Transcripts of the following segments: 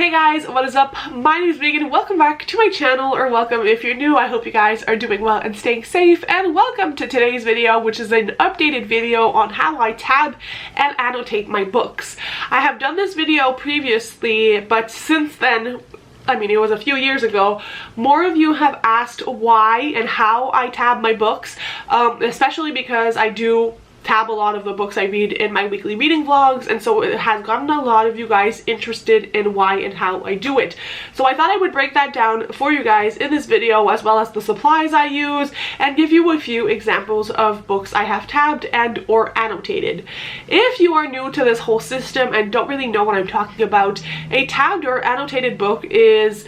Hey guys, what is up? My name is Megan. Welcome back to my channel, or welcome if you're new. I hope you guys are doing well and staying safe, and welcome to today's video, which is an updated video on how I tab and annotate my books. I have done this video previously, but since then, I mean, it was a few years ago, more of you have asked why and how I tab my books, especially because I do tab a lot of the books I read in my weekly reading vlogs, and so it has gotten a lot of you guys interested in why and how I do it. So I thought I would break that down for you guys in this video, as well as the supplies I use, and give you a few examples of books I have tabbed and or annotated. If you are new to this whole system and don't really know what I'm talking about, a tabbed or annotated book is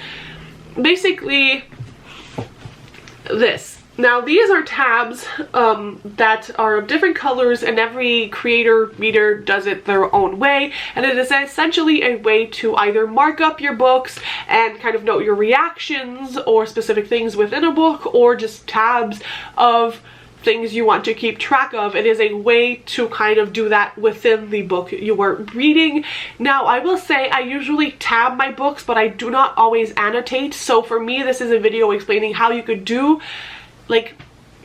basically this. Now these are tabs that are of different colors, and every creator, reader does it their own way, and it is essentially a way to either mark up your books and kind of note your reactions or specific things within a book, or just tabs of things you want to keep track of. It is a way to kind of do that within the book you are reading. Now I will say I usually tab my books, but I do not always annotate, so for me this is a video explaining how you could do like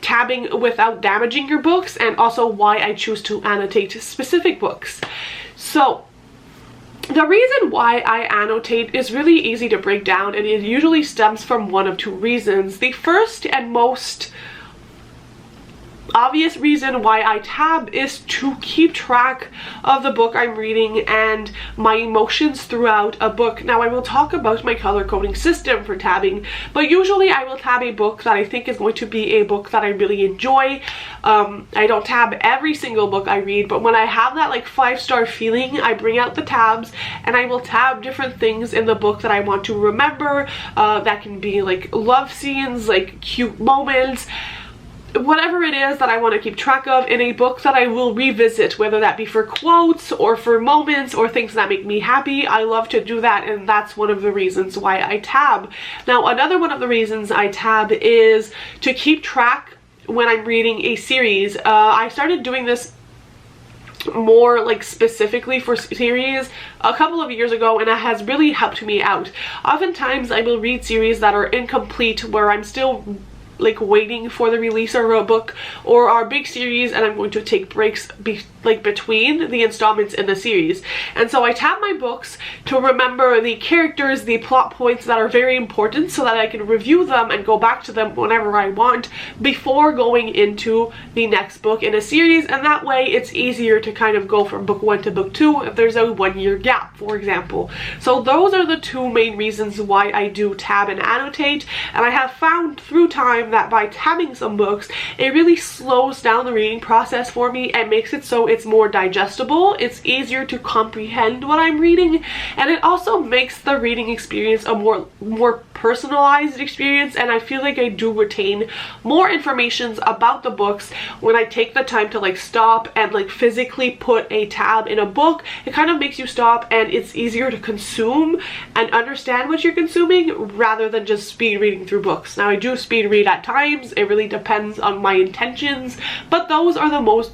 tabbing without damaging your books, and also why I choose to annotate specific books. So the reason why I annotate is really easy to break down, and it usually stems from one of two reasons. The first and most obvious reason why I tab is to keep track of the book I'm reading and my emotions throughout a book. Now I will talk about my color coding system for tabbing, but usually I will tab a book that I think is going to be a book that I really enjoy. I don't tab every single book I read, but when I have that like 5-star feeling, I bring out the tabs and I will tab different things in the book that I want to remember. That can be like love scenes, like cute moments, whatever it is that I want to keep track of in a book that I will revisit, whether that be for quotes or for moments or things that make me happy. I love to do that, and that's one of the reasons why I tab. Now another one of the reasons I tab is to keep track when I'm reading a series. I started doing this more like specifically for series a couple of years ago, and it has really helped me out. Oftentimes I will read series that are incomplete, where I'm still like waiting for the release of a book or our big series, and I'm going to take breaks between the installments in the series. And so I tab my books to remember the characters, the plot points that are very important, so that I can review them and go back to them whenever I want before going into the next book in a series, and that way it's easier to kind of go from book 1 to book 2 if there's a 1-year gap, for example. So those are the two main reasons why I do tab and annotate, and I have found through time that by tabbing some books, it really slows down the reading process for me and makes it so it's more digestible, it's easier to comprehend what I'm reading, and it also makes the reading experience a more personalized experience, and I feel like I do retain more information about the books when I take the time to like stop and like physically put a tab in a book. It kind of makes you stop, and it's easier to consume and understand what you're consuming rather than just speed reading through books. Now I do speed read at times, it really depends on my intentions, but those are the most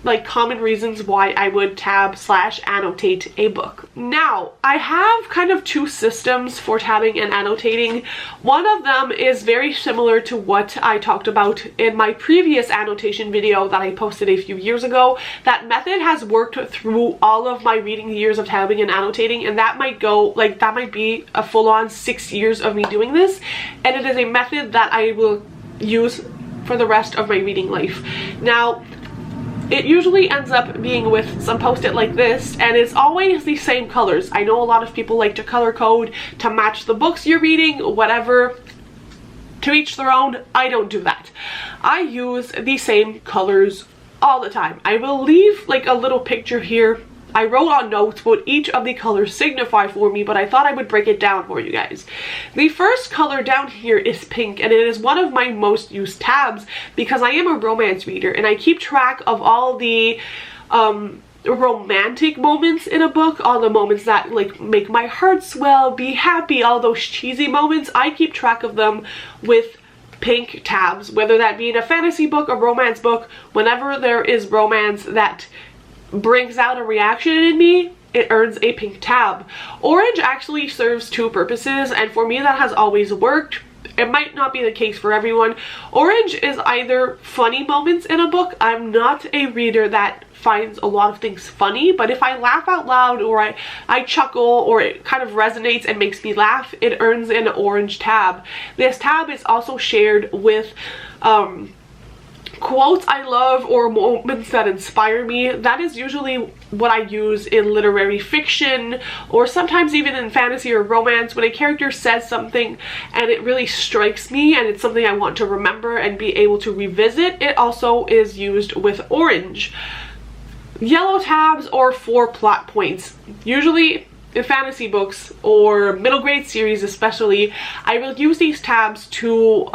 like common reasons why I would tab / annotate a book. Now I have kind of two systems for tabbing and annotating. One of them is very similar to what I talked about in my previous annotation video that I posted a few years ago. That method has worked through all of my reading years of tabbing and annotating, and that might be a full-on 6 years of me doing this, and it is a method that I will use for the rest of my reading life. Now it usually ends up being with some post-it like this, and it's always the same colors. I know a lot of people like to color code to match the books you're reading, whatever, to each their own. I don't do that. I use the same colors all the time. I will leave like a little picture here. I wrote on notes what each of the colors signify for me, but I thought I would break it down for you guys. The first color down here is pink, and it is one of my most used tabs because I am a romance reader, and I keep track of all the romantic moments in a book, all the moments that like make my heart swell, be happy, all those cheesy moments. I keep track of them with pink tabs, whether that be in a fantasy book, a romance book. Whenever there is romance that brings out a reaction in me, it earns a pink tab. Orange actually serves two purposes, and for me that has always worked. It might not be the case for everyone. Orange is either funny moments in a book. I'm not a reader that finds a lot of things funny, but if I laugh out loud or I chuckle or it kind of resonates and makes me laugh, it earns an orange tab. This tab is also shared with quotes I love or moments that inspire me. That is usually what I use in literary fiction, or sometimes even in fantasy or romance, when a character says something and it really strikes me and it's something I want to remember and be able to revisit. It also is used with orange. Yellow tabs are for plot points. Usually in fantasy books or middle grade series especially, I will use these tabs to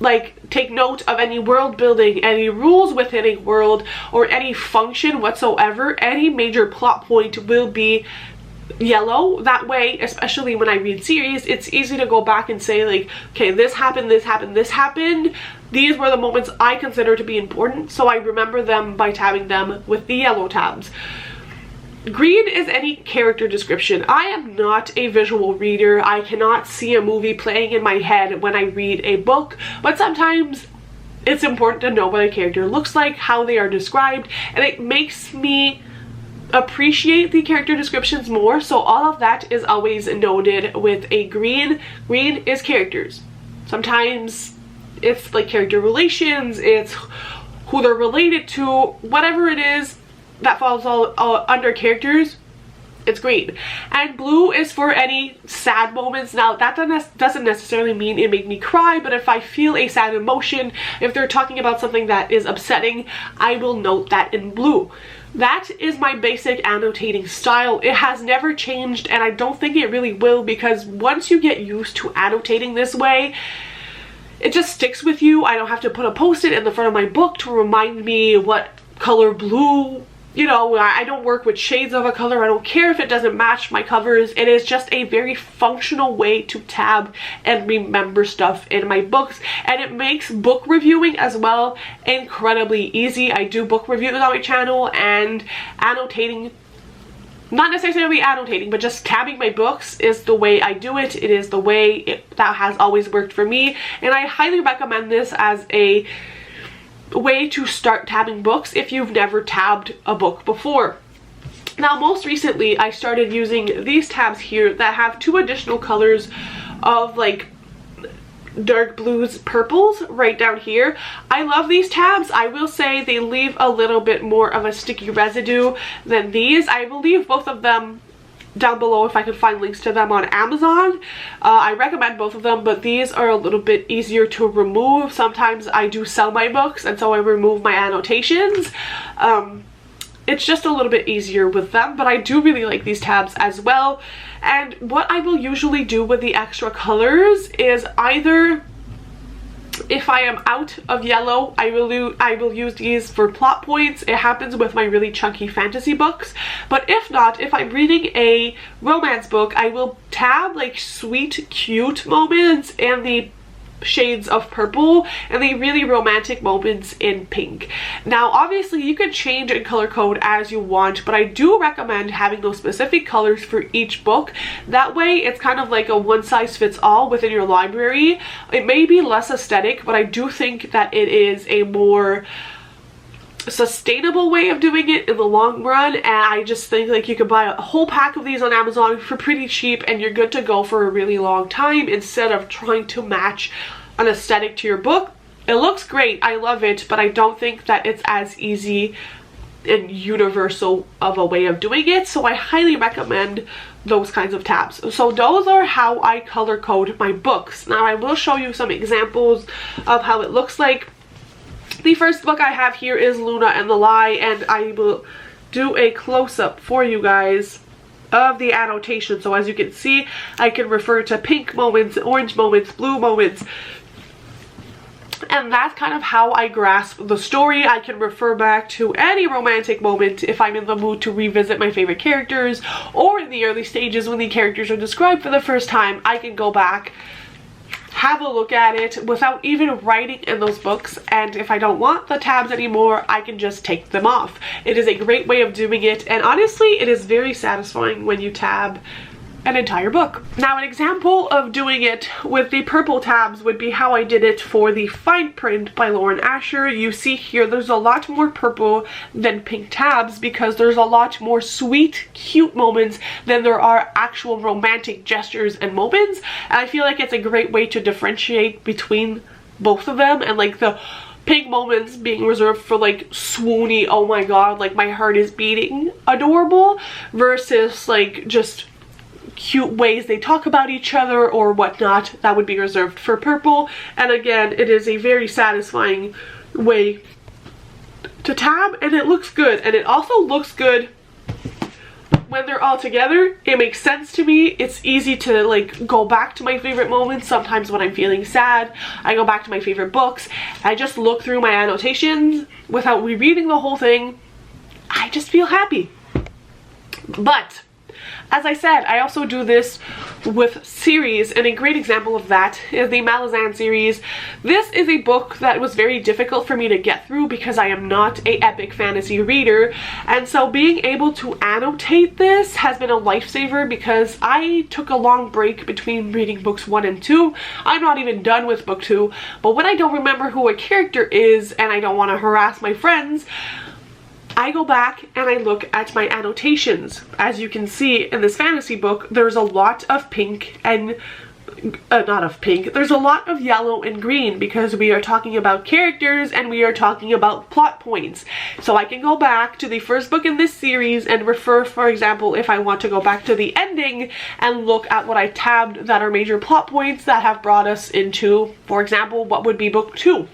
like take note of any world building, any rules within a world, or any function whatsoever. Any major plot point will be yellow. That way, especially when I read series, it's easy to go back and say like, okay, this happened, this happened, this happened. These were the moments I consider to be important, so I remember them by tabbing them with the yellow tabs. Green is any character description. I am not a visual reader. I cannot see a movie playing in my head when I read a book, but sometimes it's important to know what a character looks like, how they are described, and it makes me appreciate the character descriptions more. So all of that is always noted with a green. Green is characters. Sometimes it's like character relations, it's who they're related to, whatever it is that falls all under characters, it's green. And blue is for any sad moments. Now that doesn't necessarily mean it made me cry, but if I feel a sad emotion, if they're talking about something that is upsetting, I will note that in blue. That is my basic annotating style. It has never changed, and I don't think it really will, because once you get used to annotating this way, it just sticks with you. I don't have to put a post-it in the front of my book to remind me what color blue. You know, I don't work with shades of a color. I don't care if it doesn't match my covers. It is just a very functional way to tab and remember stuff in my books. And it makes book reviewing as well incredibly easy. I do book reviews on my channel, and annotating, not necessarily annotating, but just tabbing my books is the way I do it. It is the way that has always worked for me. And I highly recommend this as a way to start tabbing books if you've never tabbed a book before. Now, most recently I started using these tabs here that have two additional colors of like dark blues, purples right down here. I love these tabs. I will say they leave a little bit more of a sticky residue than these. I will leave both of them down below if I can find links to them on Amazon. I recommend both of them, but these are a little bit easier to remove. Sometimes I do sell my books, and so I remove my annotations. It's just a little bit easier with them, but I do really like these tabs as well. And what I will usually do with the extra colors is either, if I am out of yellow, I will use these for plot points. It happens with my really chunky fantasy books. But if not, if I'm reading a romance book, I will tab like sweet, cute moments and the shades of purple and the really romantic moments in pink. Now obviously you can change and color code as you want, but I do recommend having those specific colors for each book. That way it's kind of like a one size fits all within your library. It may be less aesthetic, but I do think that it is a more sustainable way of doing it in the long run. And I just think like you could buy a whole pack of these on Amazon for pretty cheap and you're good to go for a really long time, instead of trying to match an aesthetic to your book. It looks great, I love it, but I don't think that it's as easy and universal of a way of doing it, so I highly recommend those kinds of tabs. So those are how I color code my books. Now I will show you some examples of how it looks like. The first book I have here is Luna and the Lie, and I will do a close-up for you guys of the annotation. So as you can see, I can refer to pink moments, orange moments, blue moments, and that's kind of how I grasp the story. I can refer back to any romantic moment if I'm in the mood to revisit my favorite characters, or in the early stages when the characters are described for the first time, I can go back have a look at it without even writing in those books, and if I don't want the tabs anymore, I can just take them off. It is a great way of doing it, and honestly, it is very satisfying when you tab an entire book. Now, an example of doing it with the purple tabs would be how I did it for the Fine Print by Lauren Asher. You see here there's a lot more purple than pink tabs because there's a lot more sweet, cute moments than there are actual romantic gestures and moments, and I feel like it's a great way to differentiate between both of them, and like the pink moments being reserved for like swoony, oh my god, like my heart is beating, adorable, versus like just cute ways they talk about each other or whatnot, that would be reserved for purple. And again, it is a very satisfying way to tab, and it looks good, and it also looks good when they're all together. It makes sense to me. It's easy to like go back to my favorite moments. Sometimes when I'm feeling sad, I go back to my favorite books. I just look through my annotations without rereading the whole thing. I just feel happy. But as I said, I also do this with series, and a great example of that is the Malazan series. This is a book that was very difficult for me to get through because I am not an epic fantasy reader, and so being able to annotate this has been a lifesaver because I took a long break between reading books 1 and 2. I'm not even done with book 2, but when I don't remember who a character is and I don't want to harass my friends, I go back and I look at my annotations. As you can see in this fantasy book, there's a lot of pink and there's a lot of yellow and green because we are talking about characters and we are talking about plot points. So I can go back to the first book in this series and refer, for example, if I want to go back to the ending and look at what I tabbed that are major plot points that have brought us into, for example, what would be book 2.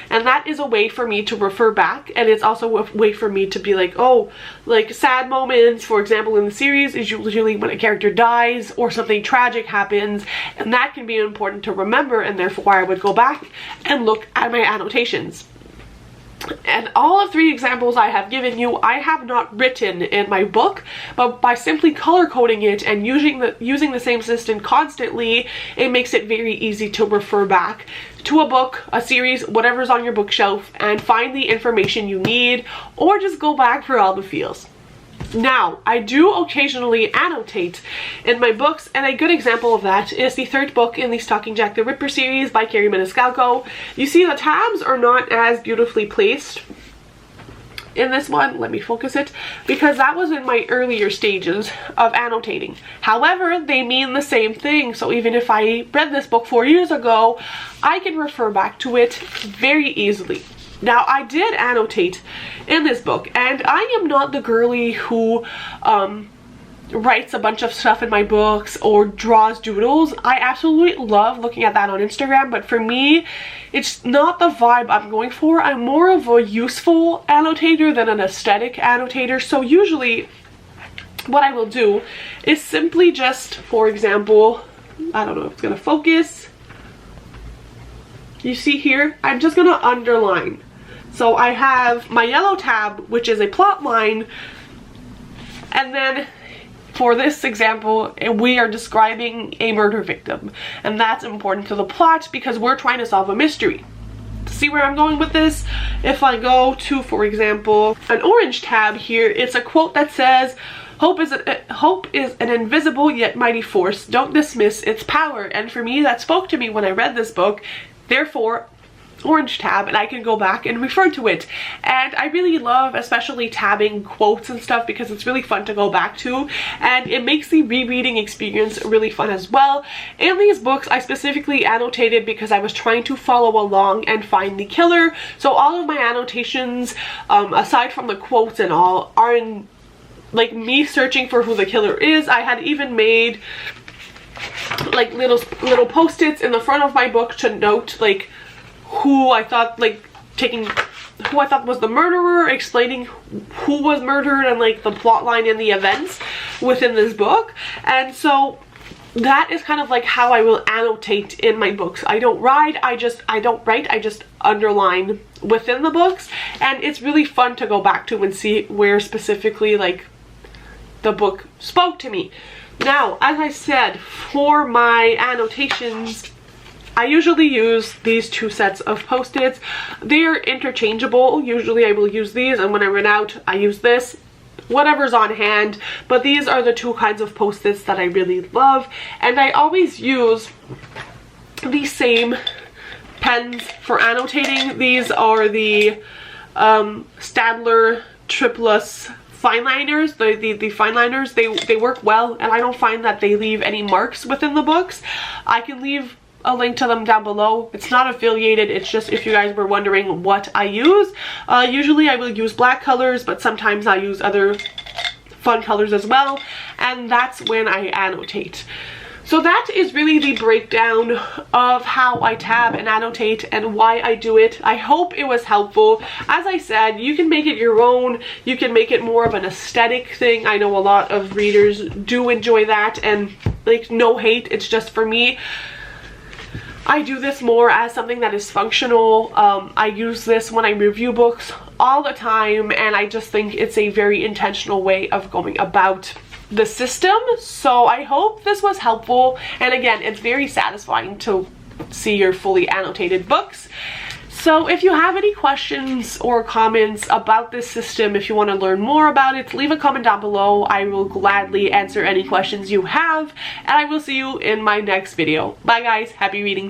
And that is a way for me to refer back, and it's also a way for me to be like, oh, like sad moments, for example, in the series is usually when a character dies or something tragic happens, and that can be important to remember, and therefore I would go back and look at my annotations. And all of 3 examples I have given you, I have not written in my book, but by simply color coding it and using the same system constantly, it makes it very easy to refer back to a book, a series, whatever's on your bookshelf, and find the information you need, or just go back for all the feels. Now, I do occasionally annotate in my books, and a good example of that is the 3rd book in the Stalking Jack the Ripper series by Carrie Maniscalco. You see the tabs are not as beautifully placed in this one. Let me focus it, because that was in my earlier stages of annotating. However, they mean the same thing, so even if I read this book 4 years ago, I can refer back to it very easily. Now, I did annotate in this book, and I am not the girly who writes a bunch of stuff in my books or draws doodles. I absolutely love looking at that on Instagram, but for me, it's not the vibe I'm going for. I'm more of a useful annotator than an aesthetic annotator, so usually what I will do is simply just, for example, I don't know if it's gonna focus. You see here, I'm just gonna underline. So I have my yellow tab, which is a plot line, and then for this example, we are describing a murder victim, and that's important to the plot because we're trying to solve a mystery. See where I'm going with this? If I go to, for example, an orange tab here, it's a quote that says, Hope is an invisible yet mighty force. Don't dismiss its power. And for me, that spoke to me when I read this book. Therefore, orange tab, and I can go back and refer to it. And I really love especially tabbing quotes and stuff because it's really fun to go back to, and it makes the rereading experience really fun as well. In these books, I specifically annotated because I was trying to follow along and find the killer. So all of my annotations, aside from the quotes and all, are in like me searching for who the killer is. I had even made like little post-its in the front of my book to note like who I thought was the murderer, explaining who was murdered and like the plot line and the events within this book. And so that is kind of like how I will annotate in my books. I don't write, I just underline within the books, and it's really fun to go back to and see where specifically like the book spoke to me. Now, as I said, for my annotations I usually use these two sets of post-its. They're interchangeable. Usually I will use these, and when I run out, I use this. Whatever's on hand, but these are the two kinds of post-its that I really love, and I always use the same pens for annotating. These are the Staedtler Triplus fine liners, the fine liners. They work well, and I don't find that they leave any marks within the books. I can leave a link to them down below. It's not affiliated, it's just if you guys were wondering what I use. Usually I will use black colors, but sometimes I use other fun colors as well, and that's when I annotate. So that is really the breakdown of how I tab and annotate and why I do it. I hope it was helpful. As I said, you can make it your own. You can make it more of an aesthetic thing. I know a lot of readers do enjoy that, and like, no hate, it's just for me. I do this more as something that is functional. I use this when I review books all the time, and I just think it's a very intentional way of going about the system. So I hope this was helpful, and again, it's very satisfying to see your fully annotated books. So if you have any questions or comments about this system, if you want to learn more about it, leave a comment down below. I will gladly answer any questions you have, and I will see you in my next video. Bye guys, happy reading.